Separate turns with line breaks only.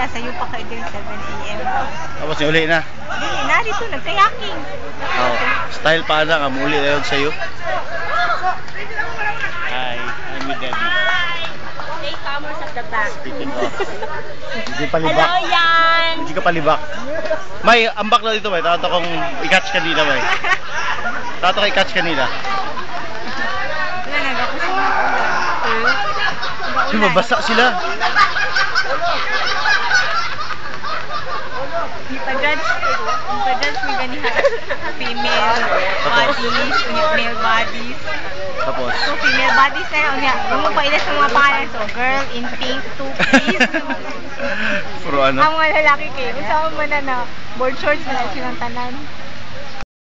sayo pa kayo din 7 AM.
Tapos uli na.
Dili na dito nagkayaking.
Oh, style pa na nga muli na yun sa'yo. Hi, I'm with Debbie.
Latecomers at the back.
Speaking of. Hindi palibak.
Hello yan!
Hindi ka palibak. May, ambak na dito may. Tato kong i-catch kanila may. Tato kong i-catch kanila.
Wala nagako sa mga ulan.
Kasi mabasa sila.
Ipa-judge mo ganiha. Female bodies, male bodies.
Tapos.
So, female bodies na yun. Kung mo pa ila sa mga pangalan. So, girl in pink, 2 piece.
Puro ano?
Ang mga lalaki kayo. Kung saan mo na board shorts na silang tanan.